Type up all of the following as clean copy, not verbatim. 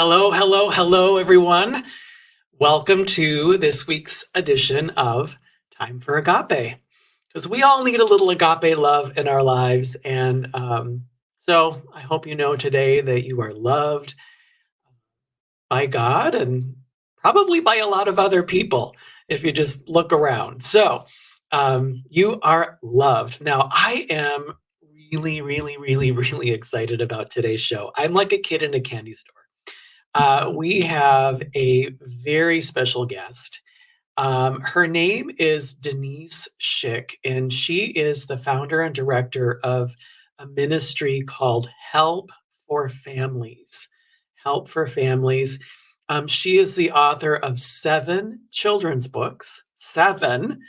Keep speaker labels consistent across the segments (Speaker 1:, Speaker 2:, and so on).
Speaker 1: Hello, hello, hello, everyone. Welcome to this week's edition of Time for Agape, because we all need a little agape love in our lives. And so I hope you know today that you are loved by God and probably by a lot of other people if you just look around. So you are loved. Now, I am really, really, really, really excited about today's show. I'm like a kid in a candy store. We have a very special guest. Her name is Denise Shick, and she is the founder and director of a ministry called Help for Families. Help for Families. She is the author of 7 children's books, 7,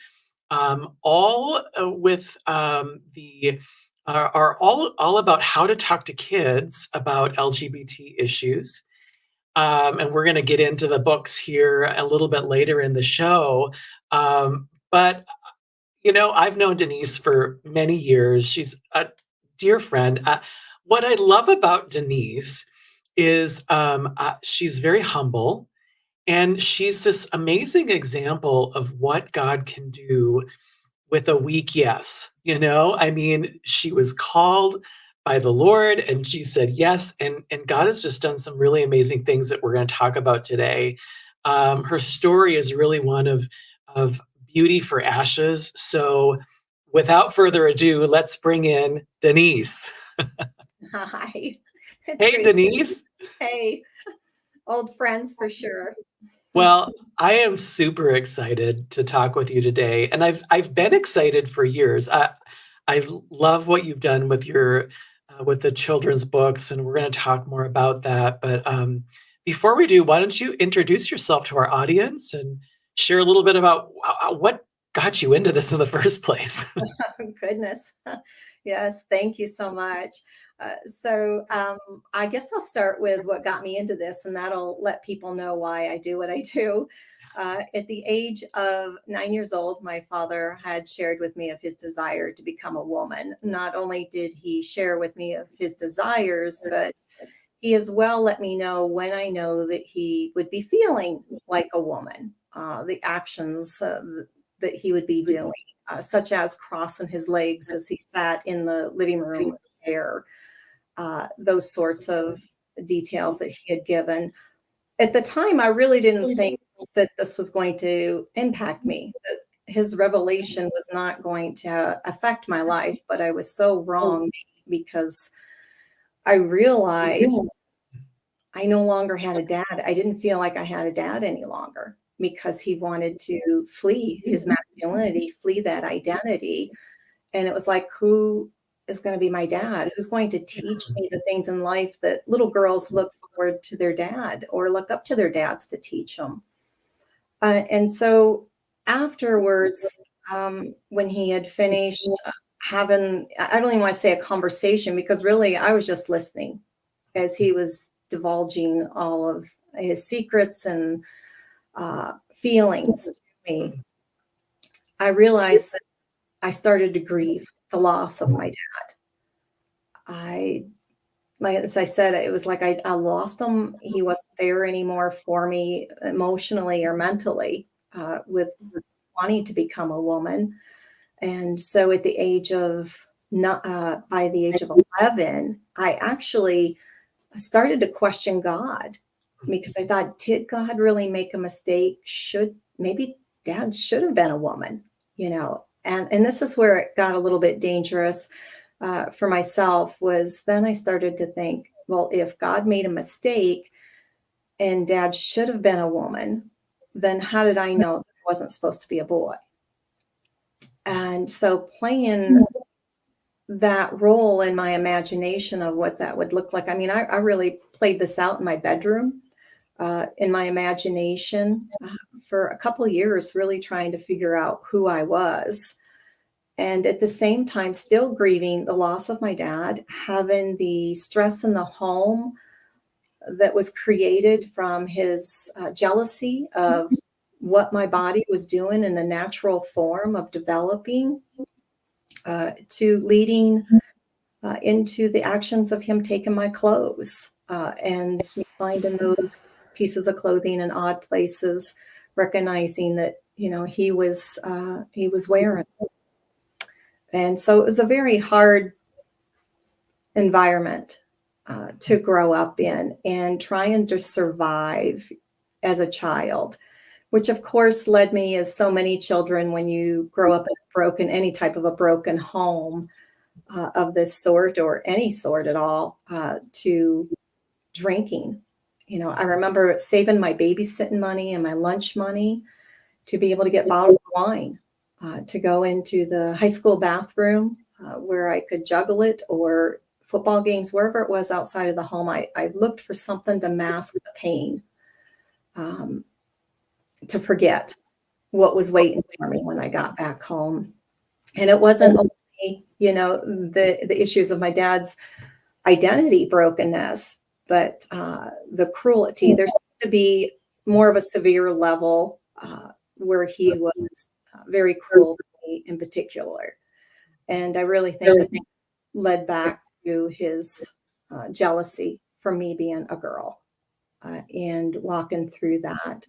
Speaker 1: all with the are all about how to talk to kids about LGBT issues. And we're going to get into the books here a little bit later in the show. But, I've known Denise for many years. She's a dear friend. What I love about Denise is she's very humble and she's this amazing example of what God can do with a weak yes. I mean, she was called by the Lord and she said yes. And God has just done some really amazing things that we're going to talk about today. Her story is really one of beauty for ashes. So without further ado, let's bring in Denise.
Speaker 2: Hi. It's
Speaker 1: Hey,
Speaker 2: great.
Speaker 1: Denise.
Speaker 2: Hey, old friends for sure.
Speaker 1: Well, I am super excited to talk with you today, and I've been excited for years. I love what you've done with your with the children's books, and we're going to talk more about that. But before we do, why don't you introduce yourself to our audience and share a little bit about what got you into this in the first place?
Speaker 2: Goodness. Yes, thank you so much. I guess I'll start with what got me into this, and that'll let people know why I do what I do. At the age of 9 years old, my father had shared with me of his desire to become a woman. Not only did he share with me of his desires, but he as well let me know when I know that he would be feeling like a woman, the actions that he would be doing, such as crossing his legs as he sat in the living room chair, those sorts of details that he had given. At the time, I really didn't think that this was going to impact me. That his revelation was not going to affect my life, but I was so wrong because I realized I no longer had a dad. I didn't feel like I had a dad any longer because he wanted to flee his masculinity, flee that identity. And it was like, who is going to be my dad? Who's going to teach me the things in life that little girls look forward to their dad or look up to their dads to teach them? And so afterwards, when he had finished having, I don't even want to say a conversation, because really I was just listening as he was divulging all of his secrets and feelings to me. I realized that I started to grieve the loss of my dad. Like as I said, it was like I lost him. He wasn't there anymore for me emotionally or mentally with wanting to become a woman. And so at the age of by the age of 11, I actually started to question God because I thought, did God really make a mistake? Maybe dad should have been a woman, And this is where it got a little bit dangerous for myself. Was then I started to think, well, if God made a mistake and dad should have been a woman, then how did I know it wasn't supposed to be a boy? And so playing that role in my imagination of what that would look like. I mean, I really played this out in my bedroom, in my imagination for a couple of years, really trying to figure out who I was. And at the same time, still grieving the loss of my dad, having the stress in the home that was created from his jealousy of what my body was doing in the natural form of developing, to leading into the actions of him taking my clothes and finding those pieces of clothing in odd places, recognizing that he was wearing. And so it was a very hard environment to grow up in and trying to survive as a child, which of course led me, as so many children, when you grow up in any type of a broken home of this sort or any sort at all, to drinking. I remember saving my babysitting money and my lunch money to be able to get bottles of wine, to go into the high school bathroom where I could juggle it, or football games, wherever it was outside of the home. I looked for something to mask the pain, to forget what was waiting for me when I got back home. And it wasn't only, the issues of my dad's identity brokenness, but the cruelty. There seemed to be more of a severe level where he was very cruel to me in particular. And I really think that led back to his jealousy for me being a girl, and walking through that.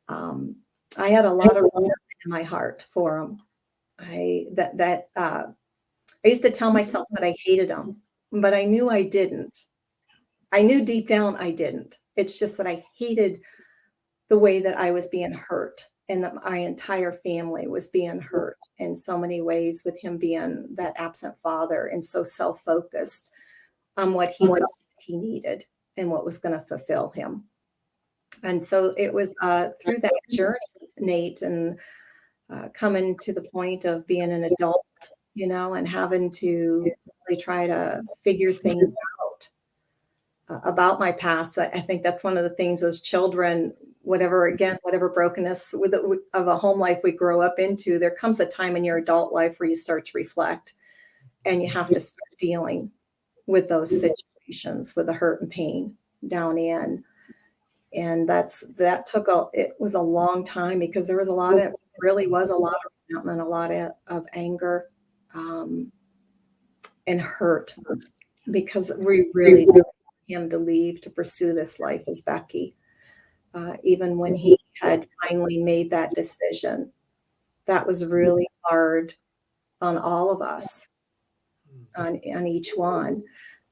Speaker 2: I had a lot of love in my heart for him. I used to tell myself that I hated him, but I knew I didn't. I knew deep down I didn't. It's just that I hated the way that I was being hurt, and that my entire family was being hurt in so many ways, with him being that absent father and so self-focused on what he needed and what was going to fulfill him. And so it was through that journey, Nate, and coming to the point of being an adult, and having to really try to figure things out about my past. I think that's one of the things as children, whatever brokenness of a home life we grow up into, there comes a time in your adult life where you start to reflect, and you have to start dealing with those situations, with the hurt and pain down in. And it was a long time, because there was really was a lot of resentment, a lot of anger, and hurt, because we really did him to leave to pursue this life as Becky. Even when he had finally made that decision, that was really hard on all of us, on each one.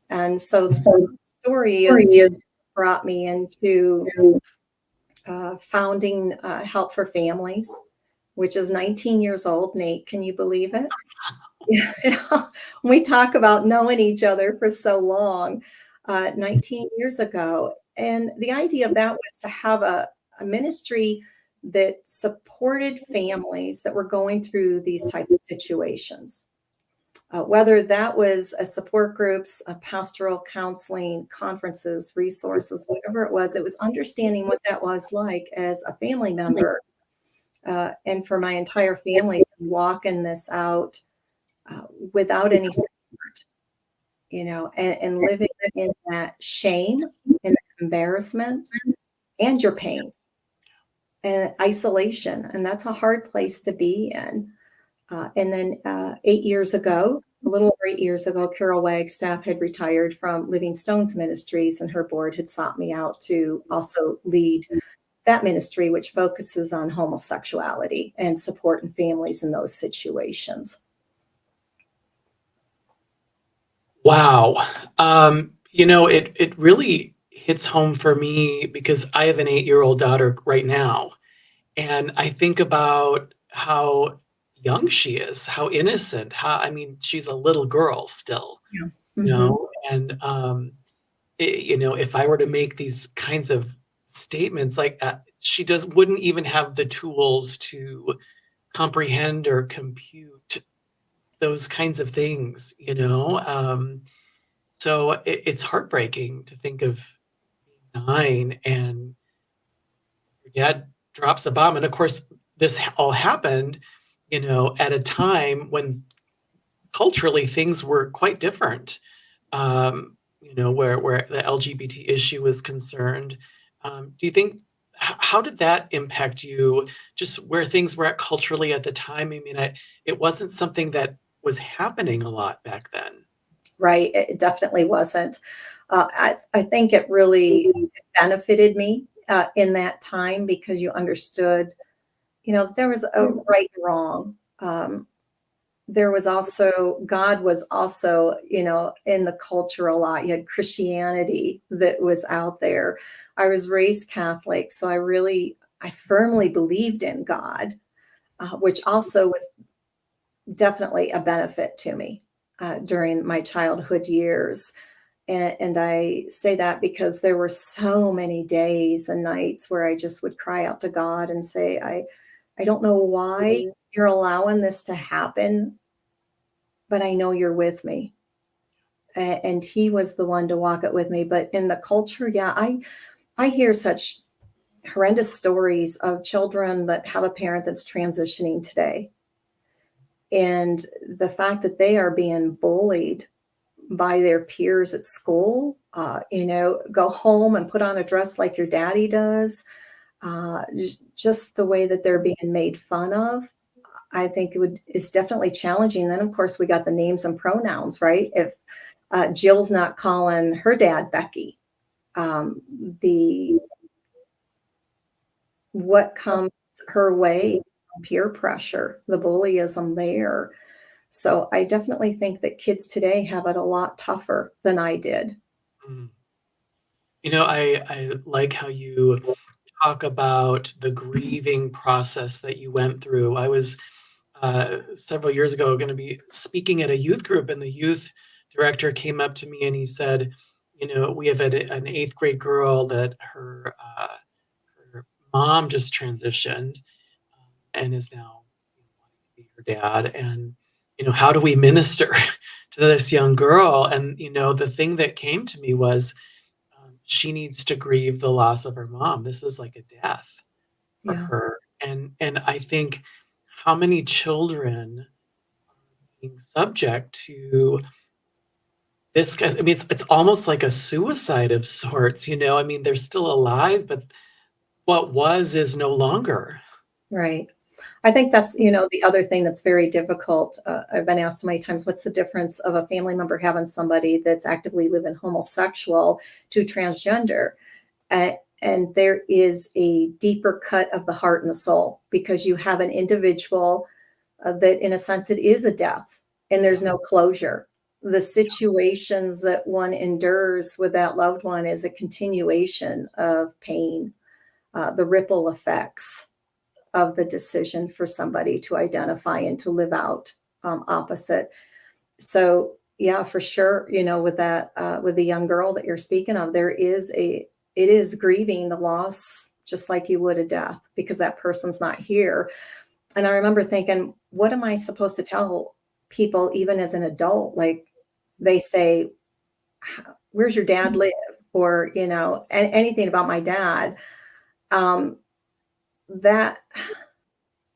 Speaker 2: And so the story is brought me into founding Help for Families, which is 19 years old. Nate, can you believe it? We talk about knowing each other for so long, 19 years ago. And the idea of that was to have a ministry that supported families that were going through these types of situations. Whether that was a support groups, a pastoral counseling, conferences, resources, whatever it was understanding what that was like as a family member, and for my entire family to walk in this out without any support, and living in that shame and embarrassment and your pain and isolation. And that's a hard place to be in. And then a little over 8 years ago, Carol Wagstaff had retired from Living Stones Ministries, and her board had sought me out to also lead that ministry, which focuses on homosexuality and supporting families in those situations.
Speaker 1: Wow. It really hits home for me, because I have an 8-year-old daughter right now. And I think about how young she is, how innocent, she's a little girl still,
Speaker 2: Yeah. Mm-hmm.
Speaker 1: and if I were to make these kinds of statements like that, she wouldn't even have the tools to comprehend or compute those kinds of things, so it's heartbreaking to think of being 9 and your dad drops a bomb. And of course, this all happened, at a time when culturally things were quite different, where the LGBT issue was concerned. Do you think, how did that impact you, just where things were at culturally at the time? It wasn't something that was happening a lot back then.
Speaker 2: Right. It definitely wasn't. I think it really benefited me in that time because you understood, that there was a right and wrong. There was also, God was also, in the culture a lot. You had Christianity that was out there. I was raised Catholic, so I firmly believed in God, which also was definitely a benefit to me during my childhood years. And I say that because there were so many days and nights where I just would cry out to God and say, I don't know why you're allowing this to happen, but I know you're with me. And he was the one to walk it with me. But in the culture, yeah, I hear such horrendous stories of children that have a parent that's transitioning today. And the fact that they are being bullied by their peers at school, go home and put on a dress like your daddy does, just the way that they're being made fun of. I think is definitely challenging. Then, of course, we got the names and pronouns, right? If Jill's not calling her dad Becky, the what comes her way, peer pressure, the bullyism there. So I definitely think that kids today have it a lot tougher than I did.
Speaker 1: Mm. I like how you talk about the grieving process that you went through. I was several years ago going to be speaking at a youth group, and the youth director came up to me and he said, we have an eighth grade girl that her mom just transitioned and is now wanting to be her dad. And, how do we minister to this young girl? And, the thing that came to me was she needs to grieve the loss of her mom. This is like a death for
Speaker 2: Yeah,
Speaker 1: her. And I think how many children are being subject to this? I mean, it's almost like a suicide of sorts, I mean, they're still alive, but what was is no longer.
Speaker 2: right. I think that's, the other thing that's very difficult. I've been asked so many times, what's the difference of a family member having somebody that's actively living homosexual to transgender? And there is a deeper cut of the heart and the soul because you have an individual that, in a sense, it is a death and there's no closure. The situations that one endures with that loved one is a continuation of pain, the ripple effects of the decision for somebody to identify and to live out opposite. So yeah, for sure, with that, with the young girl that you're speaking of, it is grieving the loss just like you would a death because that person's not here. And I remember thinking, what am I supposed to tell people even as an adult? Like they say, where's your dad live? Or, anything about my dad. Um, that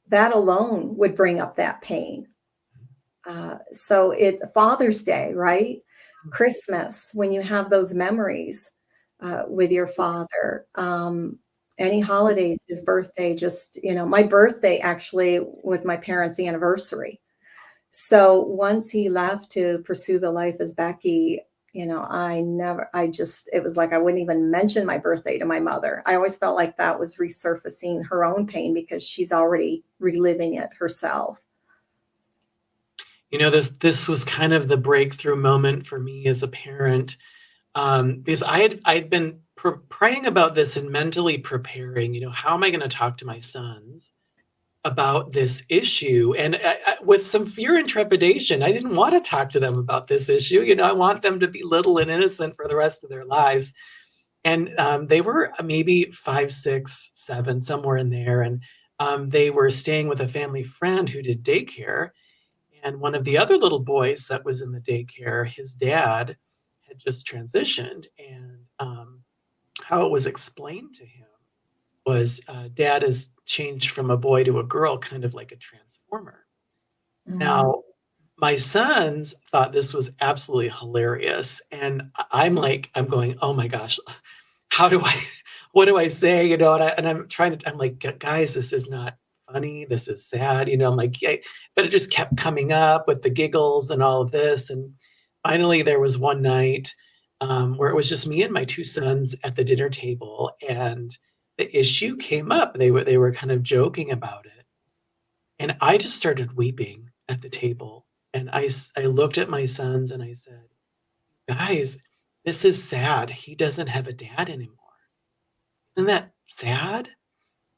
Speaker 2: that alone would bring up that pain. So it's Father's Day, right? Christmas, when you have those memories with your father. Any holidays, his birthday, just, my birthday actually was my parents' anniversary. So once he left to pursue the life as Becky, it was like I wouldn't even mention my birthday to my mother. I always felt like that was resurfacing her own pain because she's already reliving it herself.
Speaker 1: This was kind of the breakthrough moment for me as a parent, because I'd been praying about this and mentally preparing. How am I going to talk to my sons about this issue? And with some fear and trepidation, I didn't want to talk to them about this issue. I want them to be little and innocent for the rest of their lives. And they were maybe 5, 6, 7, somewhere in there, and they were staying with a family friend who did daycare. And one of the other little boys that was in the daycare, his dad had just transitioned. And how it was explained to him was dad has changed from a boy to a girl, kind of like a transformer.
Speaker 2: Mm,
Speaker 1: Now, my sons thought this was absolutely hilarious. And I'm going, oh my gosh, how do I, what do I say? And I'm trying to, I'm like, guys, this is not funny. This is sad. I'm like, yeah, but it just kept coming up with the giggles and all of this. And finally, there was one night, where it was just me and my two sons at the dinner table, and the issue came up. They were kind of joking about it, and I just started weeping at the table. And I looked at my sons and I said, "Guys, this is sad. He doesn't have a dad anymore. Isn't that sad?"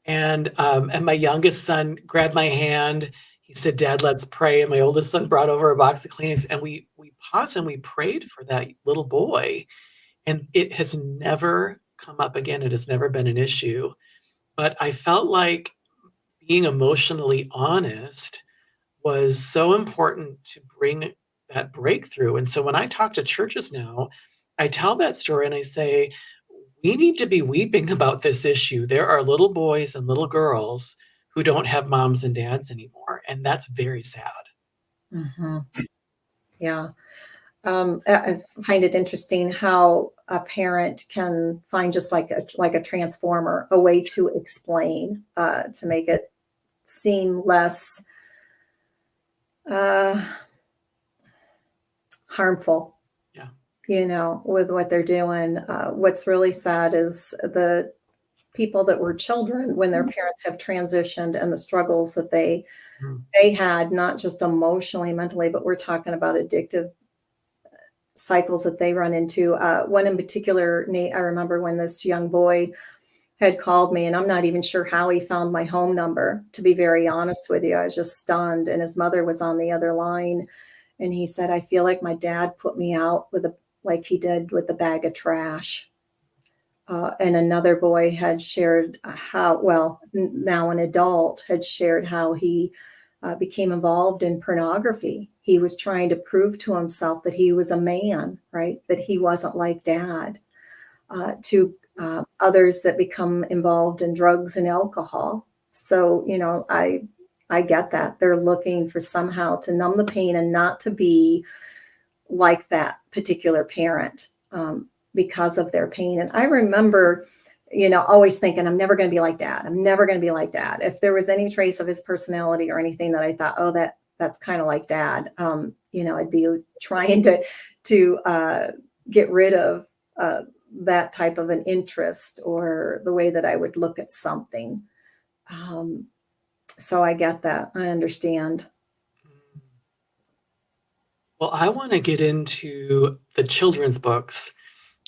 Speaker 1: And my youngest son grabbed my hand. He said, "Dad, let's pray." And my oldest son brought over a box of Kleenex, and we paused and we prayed for that little boy. And it has never come up again. It has never been an issue. But I felt like being emotionally honest was so important to bring that breakthrough. And so when I talk to churches now, I tell that story and I say, we need to be weeping about this issue. There are little boys and little girls who don't have moms and dads anymore. And that's very sad.
Speaker 2: Mhm. Yeah. I find it interesting how a parent can find just like a transformer, a way to explain, to make it seem less uh, harmful,
Speaker 1: Yeah.
Speaker 2: with what they're doing. What's really sad is the people that were children when their parents have transitioned and the struggles that
Speaker 1: Mm.
Speaker 2: they had, not just emotionally, mentally, but we're talking about addictive cycles that they run into. One in particular, Nate, I remember when this young boy had called me, and I'm not even sure how he found my home number, to be very honest with you. I was just stunned. And his mother was on the other line. And he said, I feel like my dad put me out like he did with the bag of trash. And another boy had shared now an adult had shared how he became involved in pornography. He was trying to prove to himself that he was a man, right? That he wasn't like dad. To others that become involved in drugs and alcohol. So, I get that. They're looking for somehow to numb the pain and not to be like that particular parent, because of their pain. And I remember, always thinking, I'm never going to be like dad. I'm never going to be like dad. If there was any trace of his personality or anything that I thought, oh, that's kind of like dad, I'd be trying to get rid of that type of an interest or the way that I would look at something. So I get that. I understand.
Speaker 1: Well, I want to get into the children's books.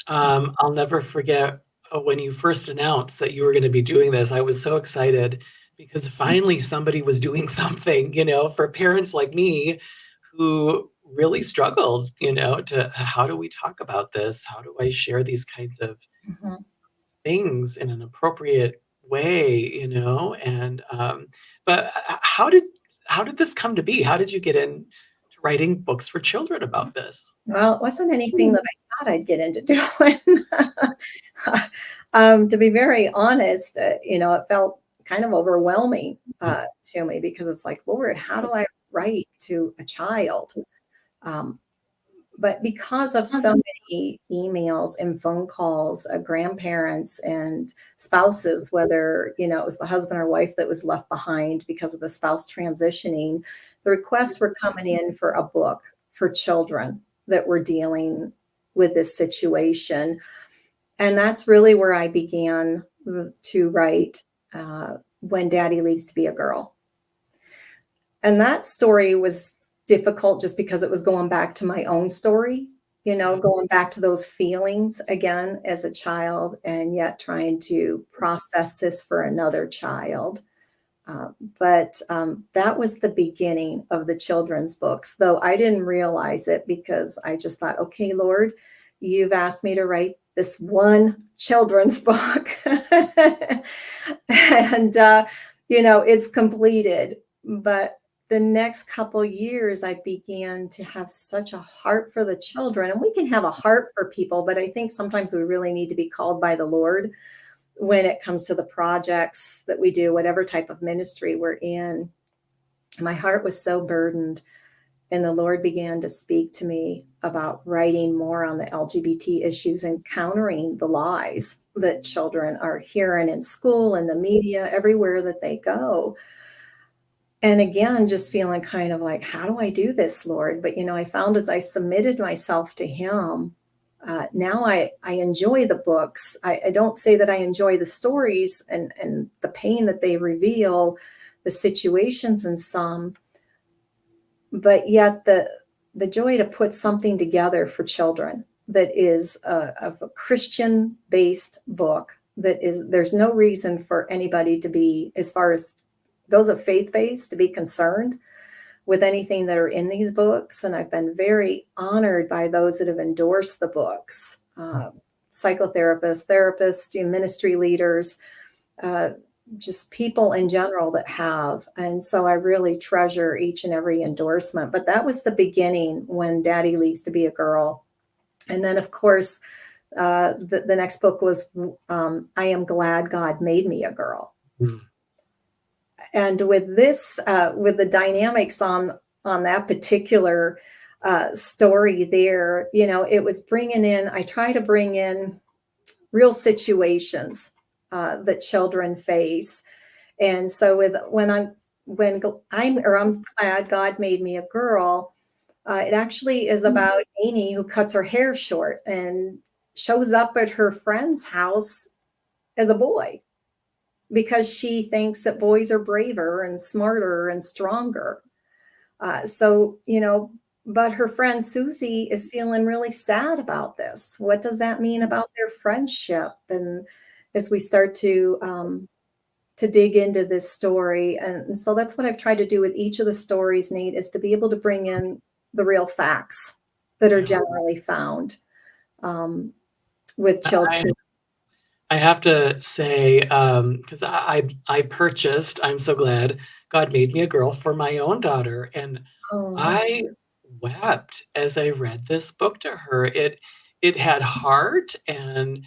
Speaker 1: I'll never forget when you first announced that you were going to be doing this. I was so excited because finally somebody was doing something, for parents like me who really struggled, to how do we talk about this? How do I share these kinds of
Speaker 2: Mhm.
Speaker 1: things in an appropriate way, And but how did this come to be? How did you get into writing books for children about this?
Speaker 2: Well, it wasn't anything that I thought I'd get into doing. To be very honest, it felt kind of overwhelming to me because it's like, Lord, how do I write to a child? Um, but because of so many emails and phone calls, grandparents and spouses, whether it was the husband or wife that was left behind because of the spouse transitioning, the requests were coming in for a book for children that were dealing with this situation. And that's really where I began to write, When Daddy Leaves to Be a Girl. And that story was difficult just because it was going back to my own story, going back to those feelings again as a child, and yet trying to process this for another child. But that was the beginning of the children's books, though I didn't realize it because I just thought, okay, Lord, you've asked me to write this one children's book. And, it's completed. But the next couple years, I began to have such a heart for the children. And we can have a heart for people, but I think sometimes we really need to be called by the Lord when it comes to the projects that we do, whatever type of ministry we're in. My heart was so burdened, and the Lord began to speak to me about writing more on the LGBT issues and countering the lies that children are hearing in school and the media, everywhere that they go. And again, just feeling kind of like, how do I do this, Lord? But, I found as I submitted myself to Him, now I enjoy the books. I don't say that I enjoy the stories and the pain that they reveal, the situations in some, but yet the joy to put something together for children that is of a Christian based book that is there's no reason for anybody to be, as far as those of faith based, to be concerned with anything that are in these books. And I've been very honored by those that have endorsed the books, psychotherapists, therapists, ministry leaders, uh, just people in general that have. And so I really treasure each and every endorsement. But that was the beginning, when Daddy Leaves to Be a Girl. And then, of course, the next book was I Am Glad God Made Me a Girl.
Speaker 1: Mm.
Speaker 2: And with this, with the dynamics on that particular story there, it was bringing in, I try to bring in real situations that children face. And so I'm glad God made me a girl, it actually is about Amy, who cuts her hair short and shows up at her friend's house as a boy because she thinks that boys are braver and smarter and stronger. But her friend Susie is feeling really sad about this. What does that mean about their friendship? And as we start to dig into this story, and so that's what I've tried to do with each of the stories, Nate, is to be able to bring in the real facts that are generally found with children.
Speaker 1: I have to say, because I purchased I'm So Glad God Made Me a Girl for my own daughter, and I wept as I read this book to her. It had heart, and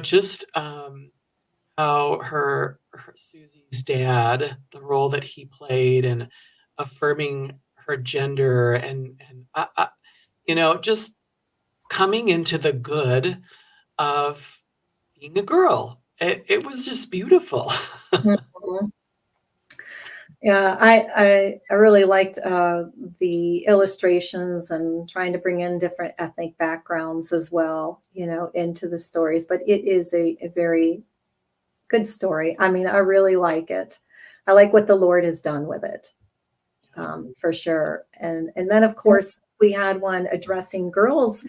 Speaker 1: just how her Susie's dad, the role that he played, and affirming her gender, and just coming into the good of being a girl. It was just beautiful.
Speaker 2: Mhm. Yeah, I really liked the illustrations and trying to bring in different ethnic backgrounds as well, into the stories. But it is a very good story. I mean, I really like it. I like what the Lord has done with it, for sure. And then, of course, we had one addressing girls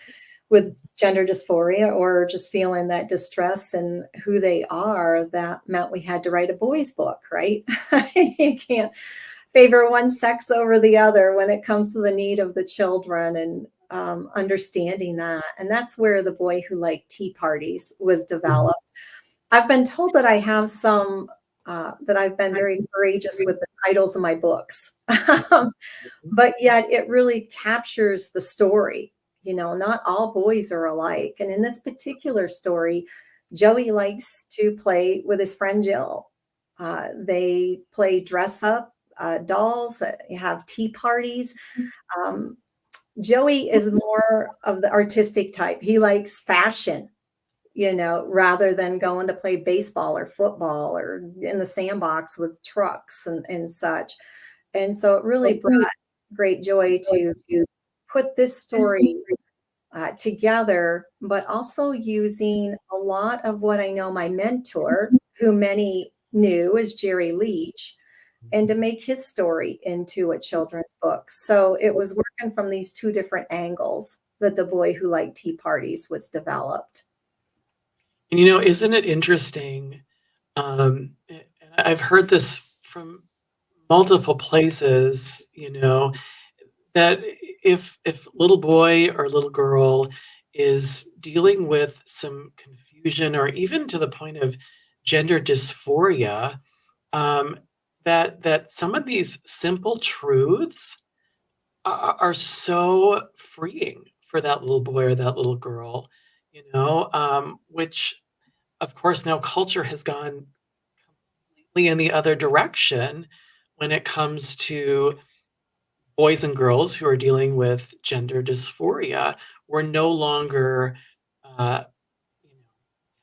Speaker 2: with gender dysphoria or just feeling that distress in who they are. That meant we had to write a boys' book, right? You can't favor one sex over the other when it comes to the need of the children, and understanding that. And that's where The Boy Who Liked Tea Parties was developed. I've been told that I have that I've been very courageous with the titles of my books, but yet it really captures the story. Not all boys are alike. And in this particular story, Joey likes to play with his friend Jill. They play dress up dolls, have tea parties. Joey is more of the artistic type. He likes fashion, rather than going to play baseball or football or in the sandbox with trucks and such. And so it really brought great joy to put this story together, but also using a lot of what I know my mentor, who many knew as Jerry Leach, and to make his story into a children's book. So it was working from these two different angles that The Boy Who Liked Tea Parties was developed.
Speaker 1: And isn't it interesting? And I've heard this from multiple places, that if little boy or little girl is dealing with some confusion, or even to the point of gender dysphoria, that some of these simple truths are so freeing for that little boy or that little girl, which of course now culture has gone completely in the other direction when it comes to boys and girls who are dealing with gender dysphoria. We're no longer uh,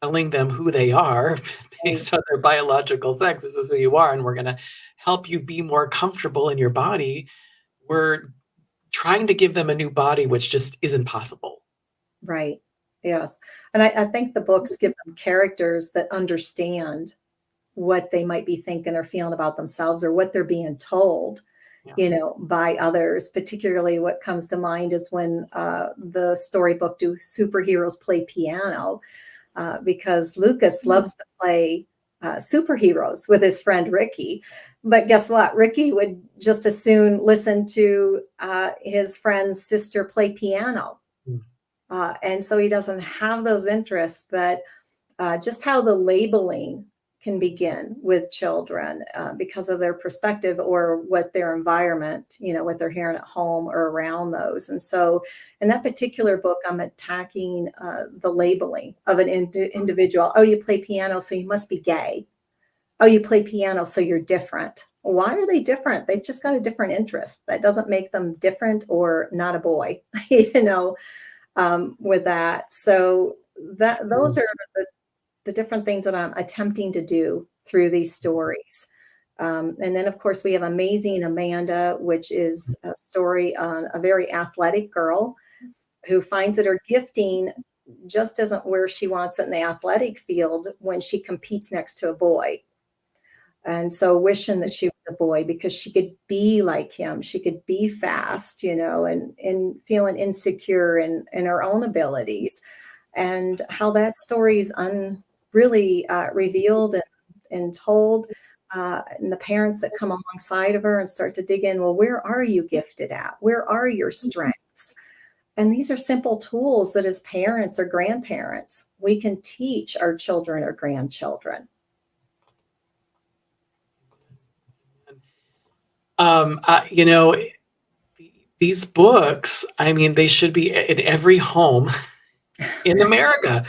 Speaker 1: telling them who they are based on their biological sex. This is who you are, and we're going to help you be more comfortable in your body. We're trying to give them a new body, which just isn't possible.
Speaker 2: Right. Yes. And I think the books give them characters that understand what they might be thinking or feeling about themselves or what they're being told,
Speaker 1: Yeah.
Speaker 2: by others. Particularly what comes to mind is when the storybook Do Superheroes Play Piano? Because Lucas loves to play superheroes with his friend Ricky. But guess what? Ricky would just as soon listen to his friend's sister play piano.
Speaker 1: Mm.
Speaker 2: And so he doesn't have those interests, but just how the labeling can begin with children because of their perspective or what their environment, what they're hearing at home or around those. And so in that particular book, I'm attacking the labeling of an individual. Oh, you play piano, so you must be gay. Oh, you play piano, so you're different. Why are they different? They've just got a different interest. That doesn't make them different or not a boy, with that. So those are the different things that I'm attempting to do through these stories. And then, of course, we have Amazing Amanda, which is a story on a very athletic girl who finds that her gifting just isn't where she wants it in the athletic field when she competes next to a boy. And so wishing that she was a boy because she could be like him, she could be fast, and feeling insecure in her own abilities, and how that story is really revealed and told. And the parents that come alongside of her and start to dig in, well, where are you gifted at? Where are your strengths? And these are simple tools that as parents or grandparents, we can teach our children or grandchildren.
Speaker 1: You know, these books, I mean, they should be in every home in America.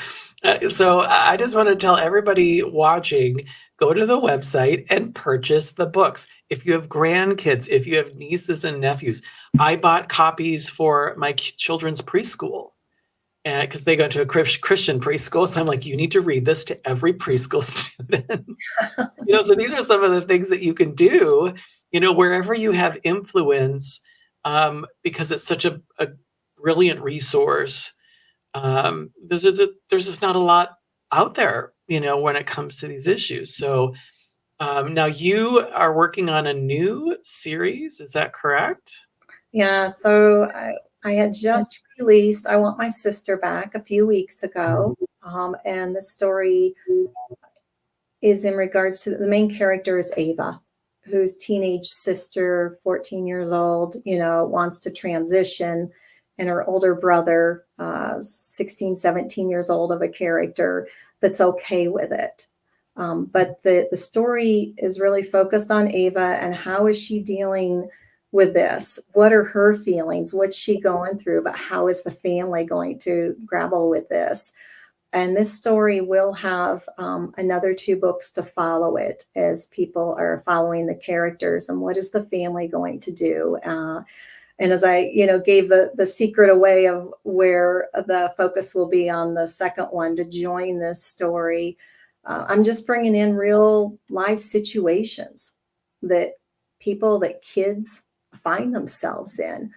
Speaker 1: So I just want to tell everybody watching, go to the website and purchase the books. If you have grandkids, if you have nieces and nephews, I bought copies for my children's preschool because they go to a Christian preschool. So I'm like, you need to read this to every preschool student. So these are some of the things that you can do, wherever you have influence, because it's such a brilliant resource. There's just not a lot out there, when it comes to these issues. So now you are working on a new series, is that correct?
Speaker 2: Yeah, so I had just released I Want My Sister Back a few weeks ago. And the story is in regards to the main character is Ava, whose teenage sister, 14 years old, wants to transition. And her older brother, 16, 17 years old, of a character that's okay with it. But the story is really focused on Ava and how is she dealing with this? What are her feelings? What's she going through? But how is the family going to grapple with this? And this story will have another 2 books to follow it as people are following the characters and what is the family going to do. And as I, gave the secret away of where the focus will be on the second one to join this story, I'm just bringing in real life situations that kids find themselves in,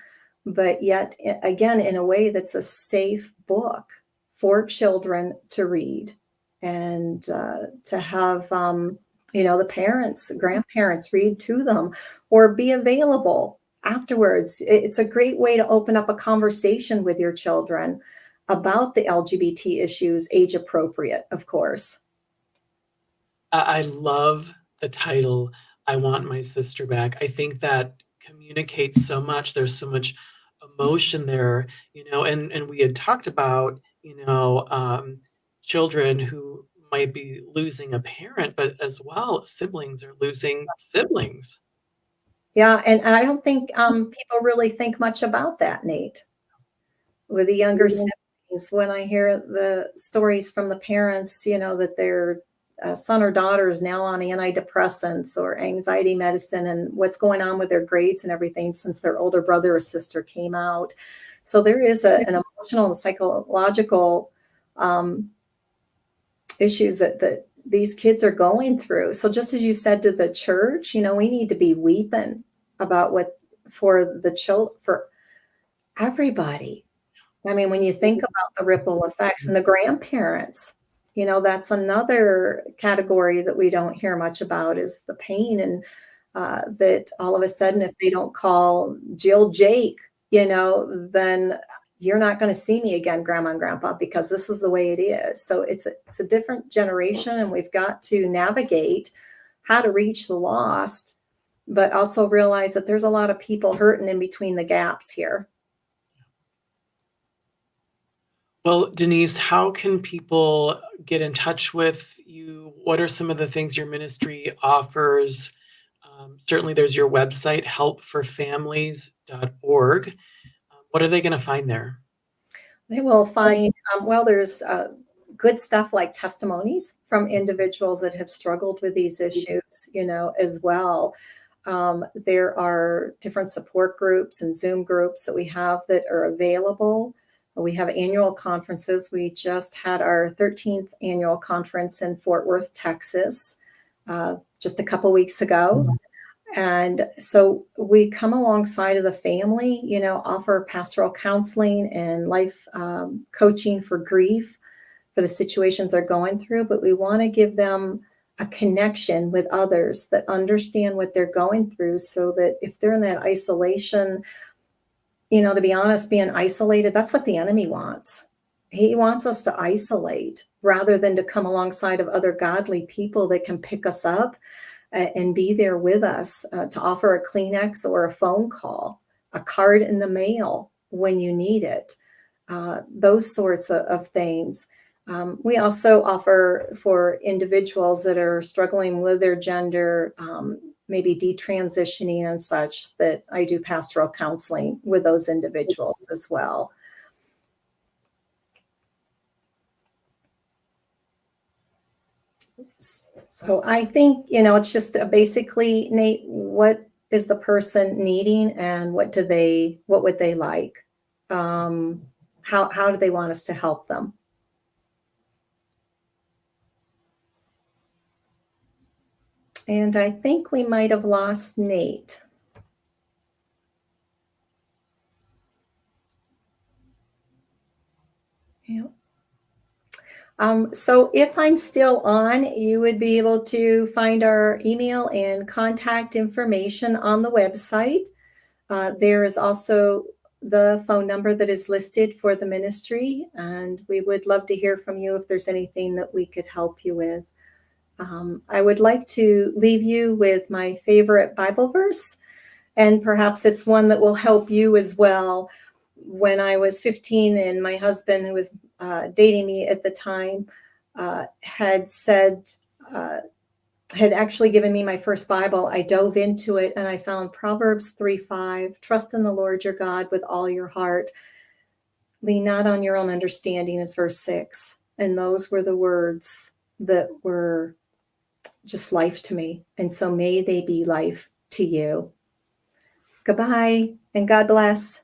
Speaker 2: but yet again, in a way that's a safe book for children to read and to have, the parents, grandparents read to them or be available afterwards. It's a great way to open up a conversation with your children about the LGBT issues, age appropriate, of course.
Speaker 1: I love the title, I Want My Sister Back. I think that communicates so much. There's so much emotion there, and we had talked about, children who might be losing a parent, but as well, siblings are losing siblings.
Speaker 2: Yeah, and I don't think people really think much about that, Nate. With the younger siblings, when I hear the stories from the parents, that their son or daughter is now on antidepressants or anxiety medicine and what's going on with their grades and everything since their older brother or sister came out. So there is an emotional and psychological issues that these kids are going through. So just as you said to the church, we need to be weeping about what for the children, for everybody. I mean, when you think about the ripple effects and the grandparents, that's another category that we don't hear much about is the pain and that all of a sudden, if they don't call Jill Jake, then you're not going to see me again, grandma and grandpa, because this is the way it is. So it's a different generation, and we've got to navigate how to reach the lost, but also realize that there's a lot of people hurting in between the gaps here.
Speaker 1: Well, Denise, how can people get in touch with you? What are some of the things your ministry offers? Certainly, there's your website, helpforfamilies.org. What are they going to find there?
Speaker 2: They will find, there's good stuff like testimonies from individuals that have struggled with these issues, as well. There are different support groups and Zoom groups that we have that are available. We have annual conferences. We just had our 13th annual conference in Fort Worth, Texas, just a couple weeks ago. And so we come alongside of the family, offer pastoral counseling and life coaching for grief, for the situations they're going through. But we want to give them a connection with others that understand what they're going through, so that if they're in that isolation, to be honest, being isolated, that's what the enemy wants. He wants us to isolate rather than to come alongside of other godly people that can pick us up and be there with us, to offer a Kleenex or a phone call, a card in the mail when you need it, those sorts of things. We also offer for individuals that are struggling with their gender, maybe detransitioning and such, that I do pastoral counseling with those individuals as well. So I think, it's just basically, Nate, what is the person needing and what would they like? How do they want us to help them? And I think we might have lost Nate. Yeah. So if I'm still on, you would be able to find our email and contact information on the website. There is also the phone number that is listed for the ministry, and we would love to hear from you if there's anything that we could help you with. I would like to leave you with my favorite Bible verse, and perhaps it's one that will help you as well. When I was 15 and my husband, who was dating me at the time, had actually given me my first Bible, I dove into it and I found Proverbs 3:5, trust in the Lord your God with all your heart. Lean not on your own understanding is verse 6. And those were the words that were just life to me. And so may they be life to you. Goodbye and God bless.